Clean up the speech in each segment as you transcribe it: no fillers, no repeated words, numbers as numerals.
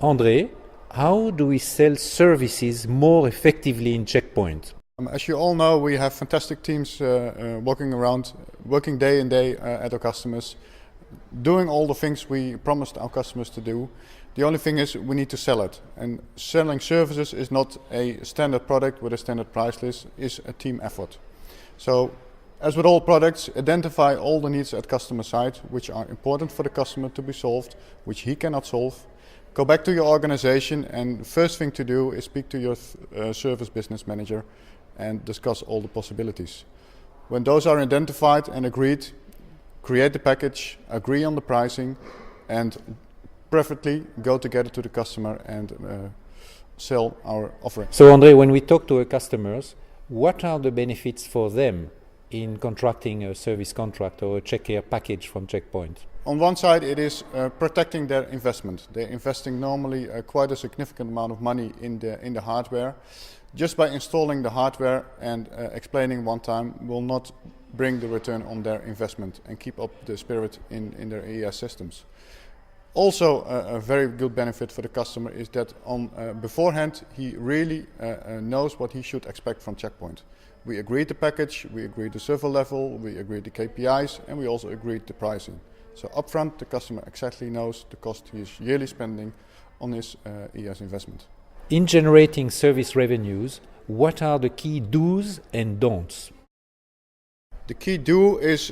André, how do we sell services more effectively in Checkpoint? As you all know, we have fantastic teams working day in day at our customers, doing all the things we promised our customers to do. The only thing is we need to sell it. And selling services is not a standard product with a standard price list, it's a team effort. So, as with all products, identify all the needs at customer side, which are important for the customer to be solved, which he cannot solve. Go back to your organization, and the first thing to do is speak to your service business manager and discuss all the possibilities. When those are identified and agreed, create the package, agree on the pricing, and preferably go together to the customer and sell our offering. So André, when we talk to our customers, what are the benefits for them in contracting a service contract or a check care package from Checkpoint? On one side, it is protecting their investment. They're investing normally quite a significant amount of money in the hardware. Just by installing the hardware and explaining one time will not bring the return on their investment and keep up the spirit in their ES systems. Also, a very good benefit for the customer is that beforehand he really knows what he should expect from Checkpoint. We agreed the package, we agreed the server level, we agreed the KPIs, and we also agreed the pricing. So upfront, the customer exactly knows the cost he is yearly spending on his ES investment. In generating service revenues, what are the key do's and don'ts? The key do is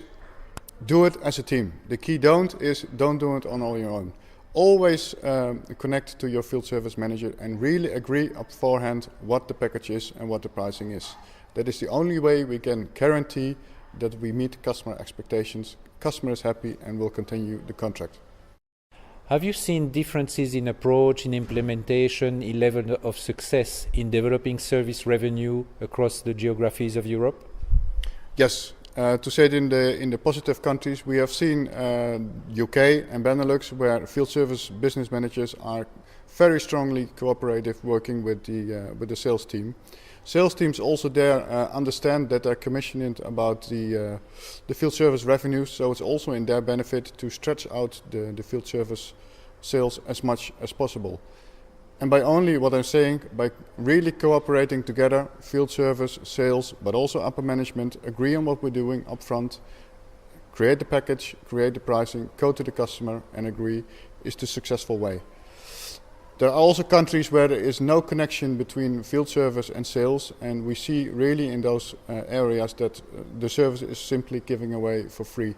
do it as a team. The key don't is don't do it on your own. Always connect to your field service manager and really agree beforehand what the package is and what the pricing is. That is the only way we can guarantee that we meet customer expectations, customer is happy and will continue the contract. Have you seen differences in approach, in implementation, in level of success in developing service revenue across the geographies of Europe? Yes. To say it in the positive countries, we have seen UK and Benelux, where field service business managers are very strongly cooperative, working with the sales team. Sales teams also there understand that they're commissioned about the field service revenues, so it's also in their benefit to stretch out the field service sales as much as possible. And by only what I'm saying, by really cooperating together, field service, sales, but also upper management, agree on what we're doing up front, create the package, create the pricing, go to the customer and agree, is the successful way. There are also countries where there is no connection between field service and sales, and we see really in those areas that the service is simply giving away for free.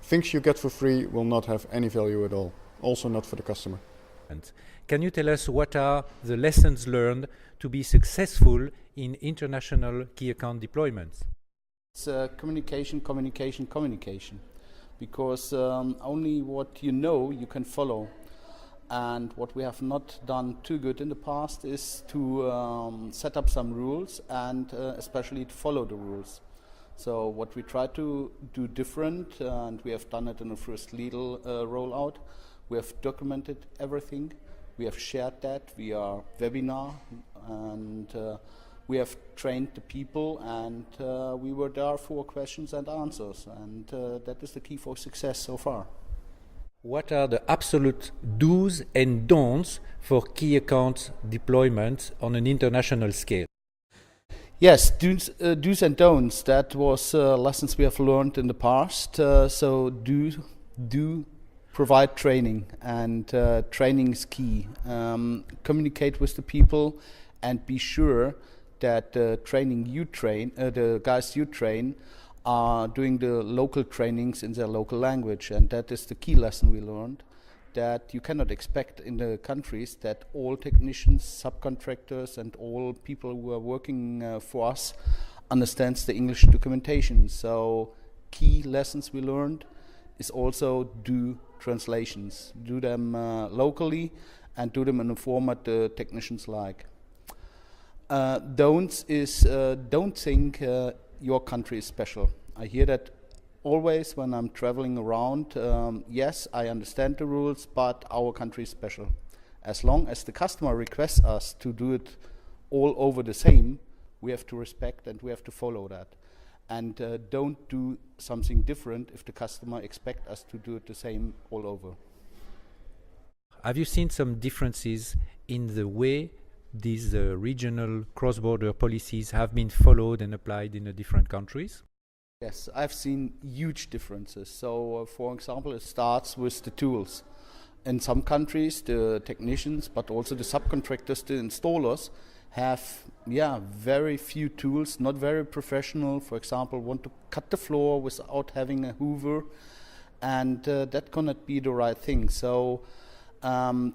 Things you get for free will not have any value at all, also not for the customer. Can you tell us what are the lessons learned to be successful in international key account deployments? It's communication. Because only what you know you can follow. And what we have not done too good in the past is to set up some rules and especially to follow the rules. So what we try to do different, and we have done it in the first Lidl rollout, we have documented everything. We have shared that via webinar, and we have trained the people, and we were there for questions and answers, and that is the key for success so far. What are the absolute do's and don'ts for key account deployment on an international scale? Yes, do's and don'ts. That was lessons we have learned in the past. So do provide training, and training is key. Communicate with the people and be sure that the guys you train are doing the local trainings in their local language, and that is the key lesson we learned, that you cannot expect in the countries that all technicians, subcontractors and all people who are working for us understands the English documentation. So key lessons we learned is also do translations. Do them locally and do them in a format the technicians like. Don'ts is don't think your country is special. I hear that always when I'm traveling around. Yes, I understand the rules, but our country is special. As long as the customer requests us to do it all over the same, we have to respect and we have to follow that. And don't do something different if the customer expects us to do it the same all over. Have you seen some differences in the way these regional cross-border policies have been followed and applied in the different countries? Yes, I've seen huge differences. So, for example, it starts with the tools. In some countries, the technicians, but also the subcontractors, the installers, have very few tools, not very professional. For example, want to cut the floor without having a hoover, and that cannot be the right thing. So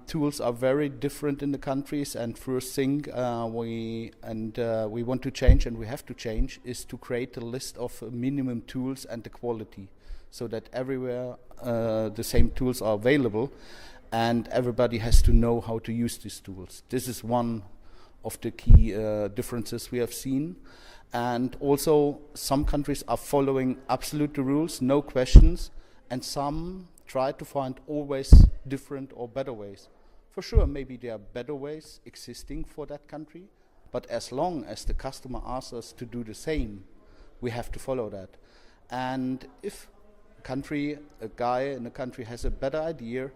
tools are very different in the countries, and first thing we want to change, and we have to change, is to create a list of minimum tools and the quality, so that everywhere the same tools are available, and everybody has to know how to use these tools. This is one of the key differences we have seen. And also some countries are following absolute rules, no questions, and some try to find always different or better ways. For sure, maybe there are better ways existing for that country, but as long as the customer asks us to do the same, we have to follow that. And if a guy in a country has a better idea,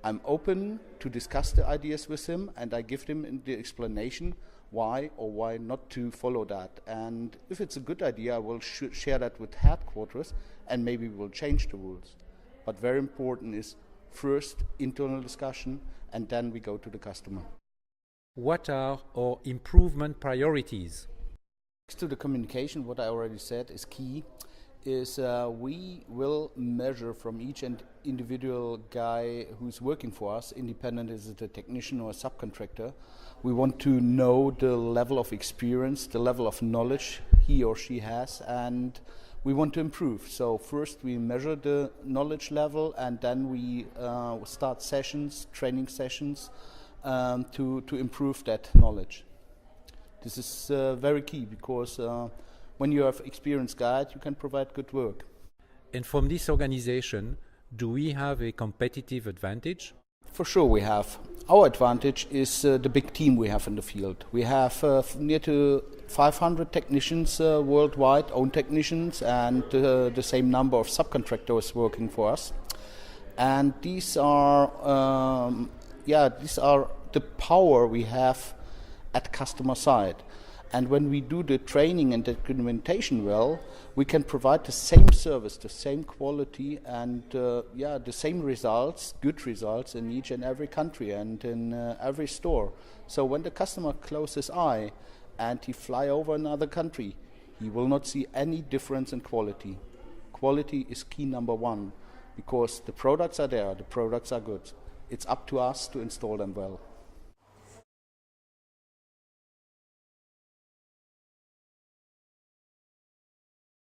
I'm open to discuss the ideas with him, and I give him the explanation why or why not to follow that. And if it's a good idea, I will share that with headquarters, and maybe we'll change the rules. But very important is first internal discussion, and then we go to the customer. What are our improvement priorities? Next to the communication, what I already said is key, is we will measure from each and individual guy who's working for us, independent is it a technician or a subcontractor. We want to know the level of experience, the level of knowledge he or she has, and we want to improve. So first we measure the knowledge level, and then we start sessions, training sessions, to improve that knowledge. This is very key, because when you have experienced guide, you can provide good work. And from this organization, do we have a competitive advantage? For sure we have. Our advantage is the big team we have in the field. We have near to 500 technicians worldwide, own technicians, and the same number of subcontractors working for us. And these are the power we have at customer side. And when we do the training and documentation well, we can provide the same service, the same quality, and the same results, good results in each and every country and in every store. So when the customer closes his eye and he fly over another country, he will not see any difference in quality. Quality is key number one, because the products are there, the products are good. It's up to us to install them well.